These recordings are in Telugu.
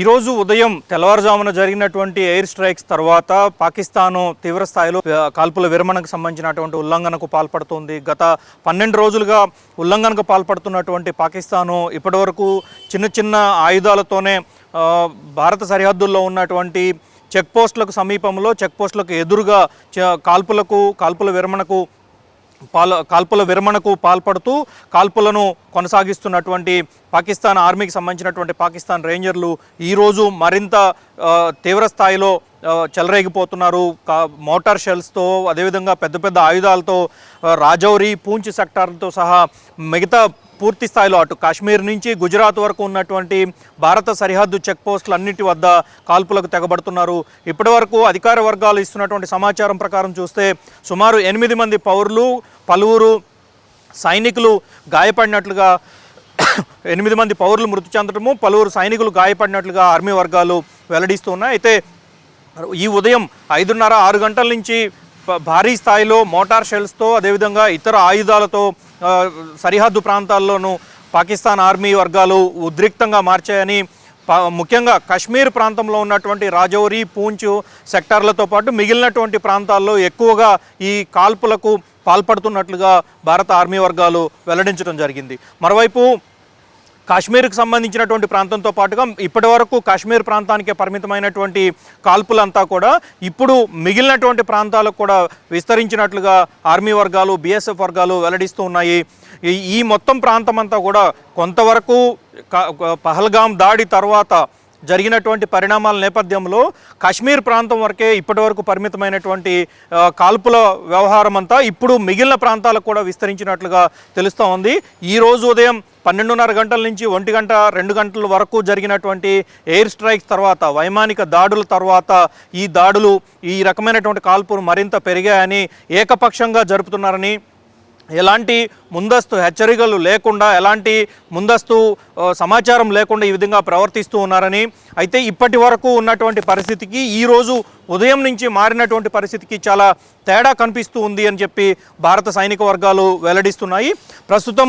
ఈరోజు ఉదయం తెల్లవారుజామున జరిగినటువంటి ఎయిర్ స్ట్రైక్స్ తర్వాత పాకిస్తాను తీవ్ర స్థాయిలో కాల్పుల విరమణకు సంబంధించినటువంటి ఉల్లంఘనకు పాల్పడుతుంది. గత 12 రోజులుగా ఉల్లంఘనకు పాల్పడుతున్నటువంటి పాకిస్తాను ఇప్పటివరకు చిన్న చిన్న ఆయుధాలతోనే భారత సరిహద్దుల్లో ఉన్నటువంటి చెక్ పోస్టులకు సమీపంలో చెక్ పోస్టులకు ఎదురుగా కాల్పుల విరమణకు పాల్పడుతూ కాల్పులను కొనసాగిస్తున్నటువంటి పాకిస్తాన్ ఆర్మీకి సంబంధించినటువంటి పాకిస్తాన్ రేంజర్లు ఈరోజు మరింత తీవ్ర స్థాయిలో చెలరేగిపోతున్నారు. మోటార్ షెల్స్తో అదేవిధంగా పెద్ద పెద్ద ఆయుధాలతో రాజౌరి, పూంచ్ సెక్టార్లతో సహా మిగతా పూర్తి స్థాయిలో అటు కాశ్మీర్ నుంచి గుజరాత్ వరకు ఉన్నటువంటి భారత సరిహద్దు చెక్ పోస్టులు అన్నిటి వద్ద కాల్పులకు తెగబడుతున్నారు. ఇప్పటి వరకు అధికార వర్గాలు ఇస్తున్నటువంటి సమాచారం ప్రకారం చూస్తే సుమారు 8 మంది పౌరులు, పలువురు సైనికులు గాయపడినట్లుగా 8 మంది పౌరులు మృతి చెందడము, పలువురు సైనికులు గాయపడినట్లుగా ఆర్మీ వర్గాలు వెల్లడిస్తున్నాయి. అయితే ఈ ఉదయం 5:30-6 గంటల నుంచి భారీ స్థాయిలో మోటార్ షెల్స్తో అదేవిధంగా ఇతర ఆయుధాలతో సరిహద్దు ప్రాంతాల్లోనూ పాకిస్తాన్ ఆర్మీ వర్గాలు ఉద్రిక్తంగా మార్చాయని, ముఖ్యంగా కశ్మీర్ ప్రాంతంలో ఉన్నటువంటి రాజౌరి, పూంచ్ సెక్టార్లతో పాటు మిగిలినటువంటి ప్రాంతాల్లో ఎక్కువగా ఈ కాల్పులకు పాల్పడుతున్నట్లుగా భారత ఆర్మీ వర్గాలు వెల్లడించడం జరిగింది. మరోవైపు కాశ్మీర్కు సంబంధించినటువంటి ప్రాంతంతో పాటుగా ఇప్పటి వరకు కాశ్మీర్ ప్రాంతానికే పరిమితమైనటువంటి కాల్పులంతా కూడా ఇప్పుడు మిగిలినటువంటి ప్రాంతాలకు కూడా విస్తరించినట్లుగా ఆర్మీ వర్గాలు, బీఎస్ఎఫ్ వర్గాలు వెల్లడిస్తూ ఉన్నాయి. ఈ మొత్తం ప్రాంతం అంతా కూడా కొంతవరకు పహల్గాం దాడి తర్వాత జరిగినటువంటి పరిణామాల నేపథ్యంలో కాశ్మీర్ ప్రాంతం వరకే ఇప్పటి వరకు పరిమితమైనటువంటి కాల్పుల వ్యవహారం అంతా ఇప్పుడు మిగిలిన ప్రాంతాలకు కూడా విస్తరించినట్లుగా తెలుస్తూ ఉంది. ఈరోజు ఉదయం 12:30 గంటల నుంచి 1 గంట 2 గంటల వరకు జరిగినటువంటి ఎయిర్ స్ట్రైక్స్ తర్వాత, వైమానిక దాడుల తర్వాత ఈ రకమైనటువంటి కాల్పులు మరింత పెరిగాయని, ఏకపక్షంగా జరుపుతున్నారని, ఎలాంటి ముందస్తు హెచ్చరికలు లేకుండా, ఎలాంటి ముందస్తు సమాచారం లేకుండా ఈ విధంగా ప్రవర్తిస్తూ ఉన్నారని, అయితే ఇప్పటి వరకు ఉన్నటువంటి పరిస్థితికి ఈరోజు ఉదయం నుంచి మారినటువంటి పరిస్థితికి చాలా తేడా కనిపిస్తూ ఉంది అని చెప్పి భారత సైనిక వర్గాలు వెల్లడిస్తున్నాయి. ప్రస్తుతం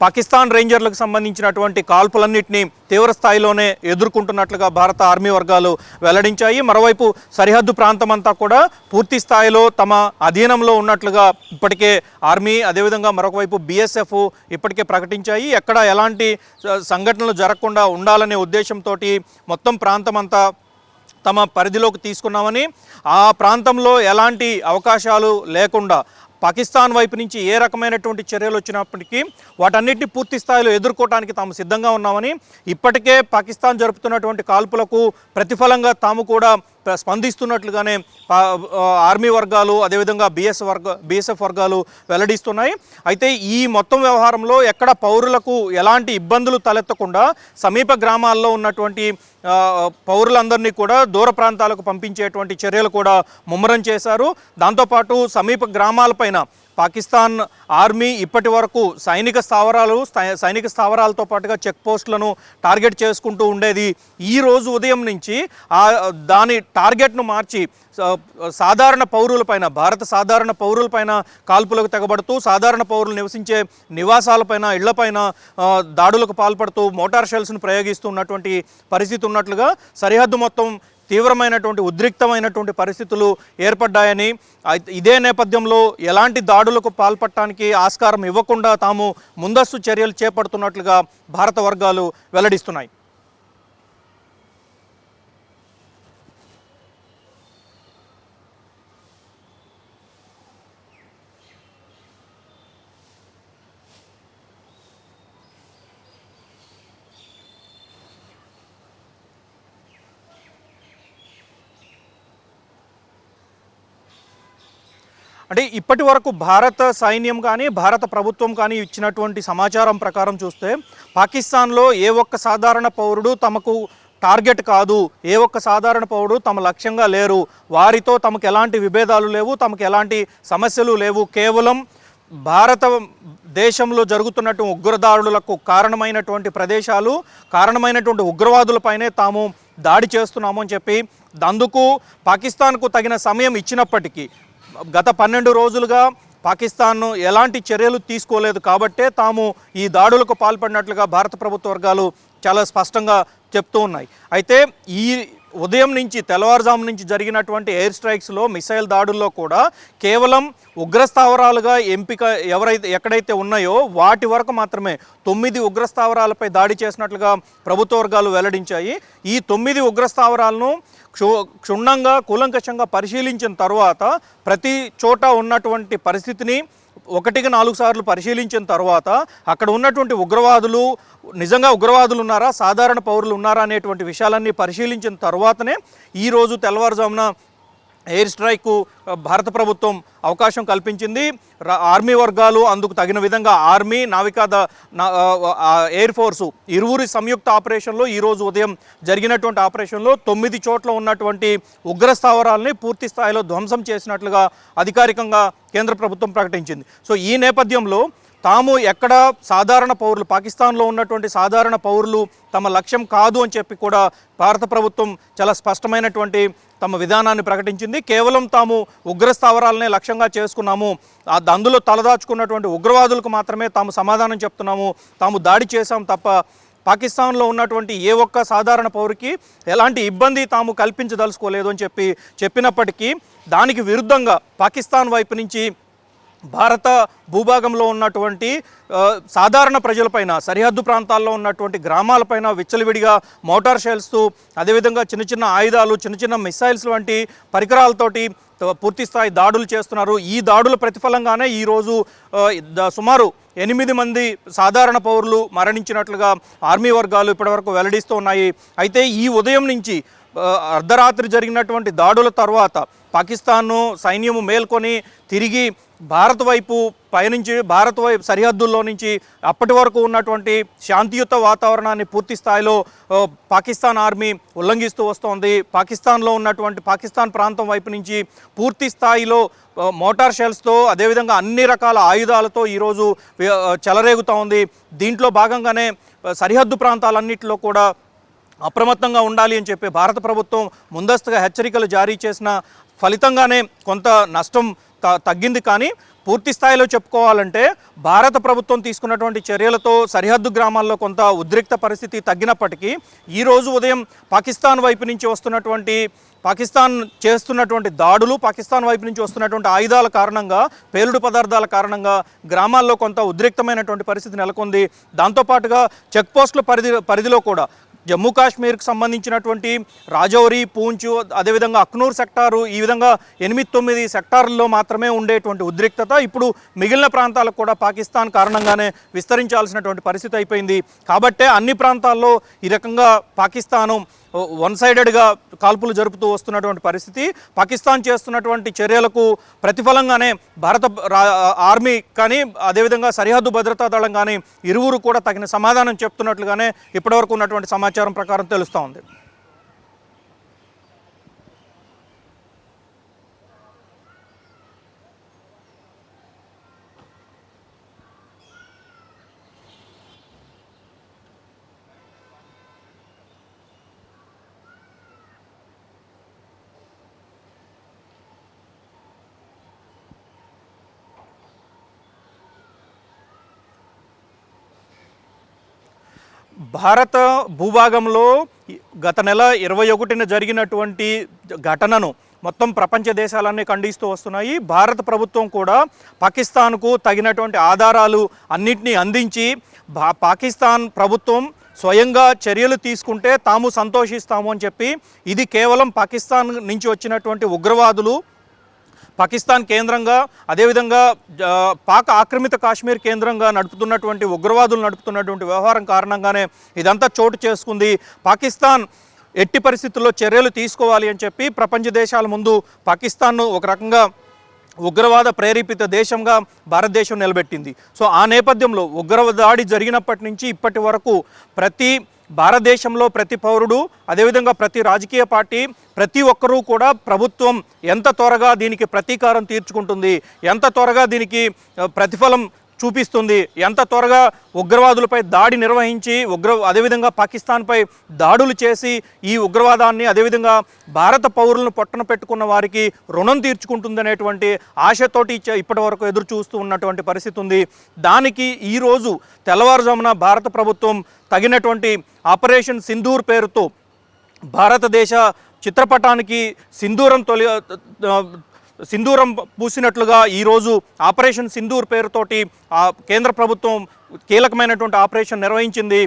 పాకిస్తాన్ రేంజర్లకు సంబంధించినటువంటి కాల్పులన్నింటినీ తీవ్ర స్థాయిలోనే ఎదుర్కొంటున్నట్లుగా భారత ఆర్మీ వర్గాలు వెల్లడించాయి. మరోవైపు సరిహద్దు ప్రాంతం అంతా కూడా పూర్తి స్థాయిలో తమ అధీనంలో ఉన్నట్లుగా ఇప్పటికే ఆర్మీ, అదేవిధంగా మరొకవైపు బీఎస్ఎఫ్ ఇప్పటికే ప్రకటించాయి. ఎక్కడ ఎలాంటి సంఘటనలు జరగకుండా ఉండాలనే ఉద్దేశంతో మొత్తం ప్రాంతం అంతా తమ పరిధిలోకి తీసుకున్నామని, ఆ ప్రాంతంలో ఎలాంటి అవకాశాలు లేకుండా పాకిస్తాన్ వైపు నుంచి ఏ రకమైనటువంటి చర్యలు వచ్చినప్పటికీ వాటన్నిటిని పూర్తి స్థాయిలో ఎదుర్కోవడానికి తాము సిద్ధంగా ఉన్నామని, ఇప్పటికే పాకిస్తాన్ జరుపుతున్నటువంటి కాల్పులకు ప్రతిఫలంగా తాము కూడా స్పందిస్తున్నట్లుగానే ఆర్మీ వర్గాలు, అదేవిధంగా బీఎస్ఎఫ్ వర్గాలు వెల్లడిస్తున్నాయి. అయితే ఈ మొత్తం వ్యవహారంలో ఎక్కడ పౌరులకు ఎలాంటి ఇబ్బందులు తలెత్తకుండా సమీప గ్రామాల్లో ఉన్నటువంటి పౌరులందరినీ కూడా దూర ప్రాంతాలకు పంపించేటువంటి చర్యలు కూడా ముమ్మరం చేశారు. దాంతోపాటు సమీప గ్రామాలపైన పాకిస్తాన్ ఆర్మీ ఇప్పటి వరకు సైనిక స్థావరాలతో పాటుగా చెక్ పోస్టులను టార్గెట్ చేసుకుంటూ ఉండేది. ఈ రోజు ఉదయం నుంచి దాని టార్గెట్ను మార్చి సాధారణ పౌరులపైన, భారత సాధారణ పౌరులపైన కాల్పులకు తెగబడుతూ సాధారణ పౌరులు నివసించే నివాసాలపైన, ఇళ్లపైన దాడులకు పాల్పడుతూ మోటార్ షెల్స్ను ప్రయోగిస్తున్నటువంటి పరిస్థితి ఉన్నట్లుగా సరిహద్దు మొత్తం తీవ్రమైనటువంటి ఉద్రిక్తమైనటువంటి పరిస్థితులు ఏర్పడ్డాయని, ఇదే నేపథ్యంలో ఎలాంటి దాడులకు పాల్పడటానికి ఆస్కారం ఇవ్వకుండా తాము ముందస్తు చర్యలు చేపడుతున్నట్లుగా భారత వర్గాలు వెల్లడిస్తున్నాయి. అంటే ఇప్పటి వరకు భారత సైన్యం కానీ, భారత ప్రభుత్వం కానీ ఇచ్చినటువంటి సమాచారం ప్రకారం చూస్తే పాకిస్తాన్లో ఏ ఒక్క సాధారణ పౌరుడు తమకు టార్గెట్ కాదు, ఏ ఒక్క సాధారణ పౌరుడు తమ లక్ష్యంగా లేరు, వారితో తమకు ఎలాంటి విభేదాలు లేవు, తమకు ఎలాంటి సమస్యలు లేవు, కేవలం భారత దేశంలో జరుగుతున్నటువంటి ఉగ్రదాడులకు కారణమైనటువంటి ప్రదేశాలు, కారణమైనటువంటి ఉగ్రవాదులపైనే తాము దాడి చేస్తున్నాము అని చెప్పి, అందుకు పాకిస్తాన్కు తగిన సమయం ఇచ్చినప్పటికీ గత 12 రోజులుగా పాకిస్తాన్ ఎలాంటి చర్యలు తీసుకోలేదు కాబట్టే తాము ఈ దాడులకు పాల్పడినట్లుగా భారత ప్రభుత్వ వర్గాలు చాలా స్పష్టంగా చెప్తూ ఉన్నాయి. అయితే ఈ ఉదయం నుంచి తెల్లవారుజాము నుంచి జరిగినటువంటి ఎయిర్ స్ట్రైక్స్లో మిసైల్ దాడుల్లో కూడా కేవలం ఉగ్రస్థావరాలుగా ఎంపిక ఎక్కడైతే ఉన్నాయో వాటి వరకు మాత్రమే 9 ఉగ్రస్థావరాలపై దాడి చేసినట్లుగా ప్రభుత్వ వర్గాలు వెల్లడించాయి. ఈ 9 ఉగ్రస్థావరాలను క్షుణ్ణంగా కూలంకషంగా పరిశీలించిన తర్వాత ప్రతి చోట ఉన్నటువంటి పరిస్థితిని 1-4 సార్లు పరిశీలించిన తర్వాత అక్కడ ఉన్నటువంటి ఉగ్రవాదులు నిజంగా ఉగ్రవాదులు ఉన్నారా, సాధారణ పౌరులు ఉన్నారా అనేటువంటి విషయాలన్నీ పరిశీలించిన తర్వాతనే ఈరోజు తెల్లవారుజామున ఎయిర్ స్ట్రైక్కు భారత ప్రభుత్వం అవకాశం కల్పించింది. ఆర్మీ వర్గాలు అందుకు తగిన విధంగా ఆర్మీ, ఎయిర్ ఫోర్సు ఇరువురి సంయుక్త ఆపరేషన్లో ఈరోజు ఉదయం జరిగినటువంటి ఆపరేషన్లో 9 చోట్ల ఉన్నటువంటి ఉగ్రస్థావరాలని పూర్తి స్థాయిలో ధ్వంసం చేసినట్లుగా అధికారికంగా కేంద్ర ప్రభుత్వం ప్రకటించింది. సో ఈ నేపథ్యంలో తాము ఎక్కడ సాధారణ పౌరులు, పాకిస్తాన్లో ఉన్నటువంటి సాధారణ పౌరులు తమ లక్ష్యం కాదు అని చెప్పి కూడా భారత ప్రభుత్వం చాలా స్పష్టమైనటువంటి తమ విధానాన్ని ప్రకటించింది. కేవలం తాము ఉగ్రస్థావరాలనే లక్ష్యంగా చేసుకున్నాము, అందులో తలదాచుకున్నటువంటి ఉగ్రవాదులకు మాత్రమే తాము సమాధానం చెప్తున్నాము, తాము దాడి చేశాం తప్ప పాకిస్తాన్లో ఉన్నటువంటి ఏ ఒక్క సాధారణ పౌరుకి ఎలాంటి ఇబ్బంది తాము కల్పించదలుచుకోలేదు అని చెప్పినప్పటికీ దానికి విరుద్ధంగా పాకిస్తాన్ వైపు నుంచి భారత భూభాగంలో ఉన్నటువంటి సాధారణ ప్రజలపైన, సరిహద్దు ప్రాంతాల్లో ఉన్నటువంటి గ్రామాలపైన విచ్చలవిడిగా మోటార్ షెల్స్, అదేవిధంగా చిన్న చిన్న ఆయుధాలు, చిన్న చిన్న మిసైల్స్ వంటి పరికరాలతోటి పూర్తి స్థాయి దాడులు చేస్తున్నారు. ఈ దాడుల ప్రతిఫలంగానే ఈరోజు సుమారు 8 మంది సాధారణ పౌరులు మరణించినట్లుగా ఆర్మీ వర్గాలు ఇప్పటివరకు వెల్లడిస్తూ ఉన్నాయి. అయితే ఈ ఉదయం నుంచి అర్ధరాత్రి జరిగినటువంటి దాడుల తర్వాత పాకిస్తాన్ సైన్యము మేల్కొని తిరిగి భారత్ వైపు సరిహద్దుల్లో నుంచి అప్పటి వరకు ఉన్నటువంటి శాంతియుత వాతావరణాన్ని పూర్తి స్థాయిలో పాకిస్తాన్ ఆర్మీ ఉల్లంఘిస్తూ వస్తోంది. పాకిస్తాన్లో ఉన్నటువంటి పాకిస్తాన్ ప్రాంతం వైపు నుంచి పూర్తి స్థాయిలో మోటార్ షెల్స్తో, అదేవిధంగా అన్ని రకాల ఆయుధాలతో ఈరోజు చెలరేగుతూ ఉంది. దీంట్లో భాగంగానే సరిహద్దు ప్రాంతాలన్నింటిలో కూడా అప్రమత్తంగా ఉండాలి అని చెప్పి భారత ప్రభుత్వం ముందస్తుగా హెచ్చరికలు జారీ చేసిన ఫలితంగానే కొంత నష్టం తగ్గింది. కానీ పూర్తి స్థాయిలో చెప్పుకోవాలంటే భారత ప్రభుత్వం తీసుకున్నటువంటి చర్యలతో సరిహద్దు గ్రామాల్లో కొంత ఉద్రిక్త పరిస్థితి తగ్గినప్పటికీ ఈరోజు ఉదయం పాకిస్తాన్ వైపు నుంచి పాకిస్తాన్ చేస్తున్నటువంటి దాడులు, పాకిస్తాన్ వైపు నుంచి వస్తున్నటువంటి ఆయుధాల కారణంగా, పేలుడు పదార్థాల కారణంగా గ్రామాల్లో కొంత ఉద్రిక్తమైనటువంటి పరిస్థితి నెలకొంది. దాంతోపాటుగా చెక్ పోస్టుల పరిధిలో కూడా జమ్మూ కాశ్మీర్కి సంబంధించినటువంటి రాజౌరి, పూంచ్, అదేవిధంగా అఖ్నూర్ సెక్టారు, ఈ విధంగా 8-9 సెక్టార్లలో మాత్రమే ఉండేటువంటి ఉద్రిక్తత ఇప్పుడు మిగిలిన ప్రాంతాలకు కూడా పాకిస్తాన్ కారణంగానే విస్తరించాల్సినటువంటి పరిస్థితి అయిపోయింది. కాబట్టే అన్ని ప్రాంతాల్లో ఈ రకంగా పాకిస్తాను వన్ సైడెడ్గా కాల్పులు జరుపుతూ వస్తున్నటువంటి పరిస్థితి. పాకిస్తాన్ చేస్తున్నటువంటి చర్యలకు ప్రతిఫలంగానే భారత ఆర్మీ కానీ, అదేవిధంగా సరిహద్దు భద్రతా దళం కానీ ఇరువురు కూడా తగిన సమాధానం చెప్తున్నట్లుగానే ఇప్పటివరకు ఉన్నటువంటి సమాచారం ప్రకారం తెలుస్తూ ఉంది. భారత భూభాగంలో గత నెల 21న జరిగినటువంటి ఘటనను మొత్తం ప్రపంచ దేశాలన్నీ ఖండిస్తూ వస్తున్నాయి. భారత ప్రభుత్వం కూడా పాకిస్తాన్కు తగినటువంటి ఆధారాలు అన్నింటినీ అందించి పాకిస్తాన్ ప్రభుత్వం స్వయంగా చర్యలు తీసుకుంటే తాము సంతోషిస్తాము అని చెప్పి, ఇది కేవలం పాకిస్తాన్ నుంచి వచ్చినటువంటి ఉగ్రవాదులు పాకిస్తాన్ కేంద్రంగా, అదేవిధంగా పాక్ ఆక్రమిత కాశ్మీర్ కేంద్రంగా నడుపుతున్నటువంటి ఉగ్రవాదులు నడుపుతున్నటువంటి వ్యవహారం కారణంగానే ఇదంతా చోటు చేసుకుంది. పాకిస్తాన్ ఎట్టి పరిస్థితుల్లో చర్యలు తీసుకోవాలి అని చెప్పి ప్రపంచ దేశాల ముందు పాకిస్తాన్ను ఒక రకంగా ఉగ్రవాద ప్రేరేపిత దేశంగా భారతదేశం నిలబెట్టింది. సో ఆ నేపథ్యంలో ఉగ్రదాడి జరిగినప్పటి నుంచి ఇప్పటి వరకు భారతదేశంలో ప్రతి పౌరుడు, అదేవిధంగా ప్రతి రాజకీయ పార్టీ, ప్రతి ఒక్కరూ కూడా ప్రభుత్వం ఎంత త్వరగా దీనికి ప్రతీకారం తీర్చుకుంటుంది, ఎంత త్వరగా దీనికి ప్రతిఫలం చూపిస్తుంది. ఎంత త్వరగా ఉగ్రవాదులపై దాడి నిర్వహించి అదేవిధంగా పాకిస్తాన్పై దాడులు చేసి ఈ ఉగ్రవాదాన్ని అదేవిధంగా భారత పౌరులను పొట్టన పెట్టుకున్న వారికి రుణం తీర్చుకుంటుందనేటువంటి ఆశతోటి ఇప్పటి వరకు ఎదురు చూస్తూ ఉన్నటువంటి పరిస్థితి ఉంది. దానికి ఈరోజు తెల్లవారుజామున భారత ప్రభుత్వం తగినటువంటి ఆపరేషన్ సింధూర్ పేరుతో భారతదేశ చిత్రపటానికి సింధూరం పూసినట్లుగా ఈరోజు ఆపరేషన్ సింధూర్ పేరుతోటి కేంద్ర ప్రభుత్వం కీలకమైనటువంటి ఆపరేషన్ నిర్వహించింది.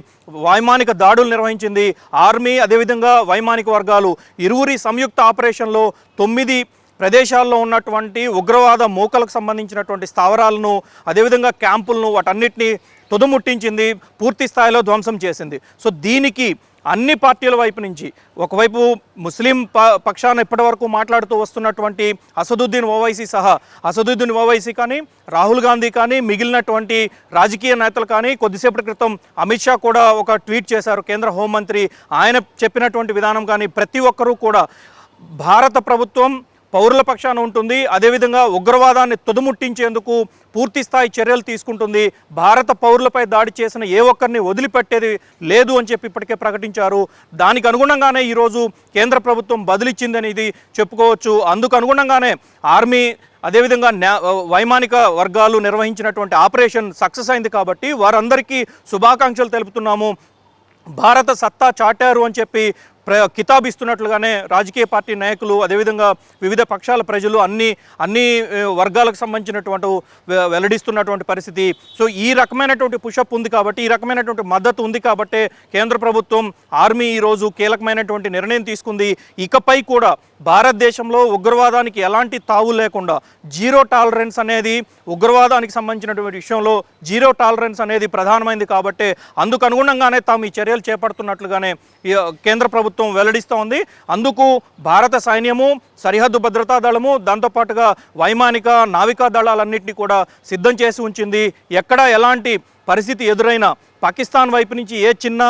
వైమానిక దాడులు నిర్వహించింది. ఆర్మీ అదేవిధంగా వైమానిక వర్గాలు ఇరువురి సంయుక్త ఆపరేషన్లో 9 ప్రదేశాల్లో ఉన్నటువంటి ఉగ్రవాద మూకలకు సంబంధించినటువంటి స్థావరాలను అదేవిధంగా క్యాంపులను వాటన్నిటిని తుదముట్టించింది, పూర్తి స్థాయిలో ధ్వంసం చేసింది. సో దీనికి అన్ని పార్టీల వైపు నుంచి ఒకవైపు ముస్లిం పక్షాన ఇప్పటి వరకు మాట్లాడుతూ వస్తున్నటువంటి అసదుద్దీన్ ఓవైసీ సహా అసదుద్దీన్ ఓవైసీ కానీ రాహుల్ గాంధీ కానీ మిగిలినటువంటి రాజకీయ నేతలు కానీ కొద్దిసేపటి క్రితం అమిత్ షా కూడా ఒక ట్వీట్ చేశారు. కేంద్ర హోంమంత్రి ఆయన చెప్పినటువంటి విధానం కానీ ప్రతి ఒక్కరూ కూడా భారత ప్రభుత్వం పౌరుల పక్షాన ఉంటుంది, అదేవిధంగా ఉగ్రవాదాన్ని తుదముట్టించేందుకు పూర్తి స్థాయి చర్యలు తీసుకుంటుంది, భారత పౌరులపై దాడి చేసిన ఏ ఒక్కరిని వదిలిపెట్టేది లేదు అని చెప్పి ఇప్పటికే ప్రకటించారు. దానికి అనుగుణంగానే ఈరోజు కేంద్ర ప్రభుత్వం బదిలిచ్చిందని ఇది చెప్పుకోవచ్చు. అందుకు అనుగుణంగానే ఆర్మీ అదేవిధంగా వైమానిక వర్గాలు నిర్వహించినటువంటి ఆపరేషన్ సక్సెస్ అయింది. కాబట్టి వారందరికీ శుభాకాంక్షలు తెలుపుతున్నాము. భారత సత్తా చాటారు అని చెప్పి కితాబిస్తున్నట్లుగానే రాజకీయ పార్టీ నాయకులు అదేవిధంగా వివిధ పక్షాల ప్రజలు అన్ని వర్గాలకు సంబంధించినటువంటి వెల్లడిస్తున్నటువంటి పరిస్థితి. సో ఈ రకమైనటువంటి పుషప్ ఉంది కాబట్టి, ఈ రకమైనటువంటి మద్దతు ఉంది కాబట్టి కేంద్ర ప్రభుత్వం ఆర్మీ ఈరోజు కీలకమైనటువంటి నిర్ణయం తీసుకుంది. ఇకపై కూడా భారతదేశంలో ఉగ్రవాదానికి ఎలాంటి తావు లేకుండా జీరో టాలరెన్స్ అనేది ఉగ్రవాదానికి సంబంధించినటువంటి విషయంలో జీరో టాలరెన్స్ అనేది ప్రధానమైంది. కాబట్టి అందుకు అనుగుణంగానే తాము ఈ చర్యలు చేపడుతున్నట్లుగానే కేంద్ర ప్రభుత్వం వెల్లడిస్తూ ఉంది. అందుకు భారత సైన్యము, సరిహద్దు భద్రతా దళము, దాంతోపాటుగా వైమానిక నావికా దళాలన్నింటినీ కూడా సిద్ధం చేసి ఉంచింది. ఎక్కడ ఎలాంటి పరిస్థితి ఎదురైనా పాకిస్తాన్ వైపు నుంచి ఏ చిన్న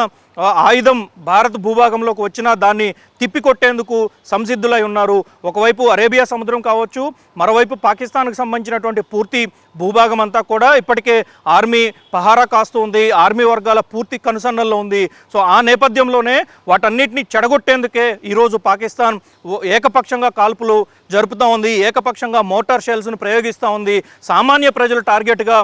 ఆయుధం భారత భూభాగంలోకి వచ్చినా దాన్ని తిప్పికొట్టేందుకు సంసిద్ధులై ఉన్నారు. ఒకవైపు అరేబియా సముద్రం కావచ్చు, మరోవైపు పాకిస్తాన్కు సంబంధించినటువంటి పూర్తి భూభాగం అంతా కూడా ఇప్పటికే ఆర్మీ పహారా కాస్తూ ఉంది, ఆర్మీ వర్గాల పూర్తి కనుసన్నల్లో ఉంది. సో ఆ నేపథ్యంలోనే వాటన్నిటిని చెడగొట్టేందుకే ఈరోజు పాకిస్తాన్ ఏకపక్షంగా కాల్పులు జరుపుతూ ఉంది, ఏకపక్షంగా మోటార్ షెల్స్ను ప్రయోగిస్తూ ఉంది. సామాన్య ప్రజలు టార్గెట్గా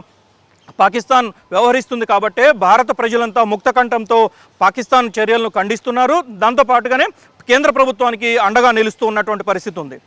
పాకిస్తాన్ వ్యవహరిస్తుంది. కాబట్టే భారత ప్రజలంతా ముక్తకంఠంతో పాకిస్తాన్ చర్యలను ఖండిస్తున్నారు. దాంతోపాటుగానే కేంద్ర ప్రభుత్వానికి అండగా నిలుస్తూ ఉన్నటువంటి పరిస్థితి ఉంది.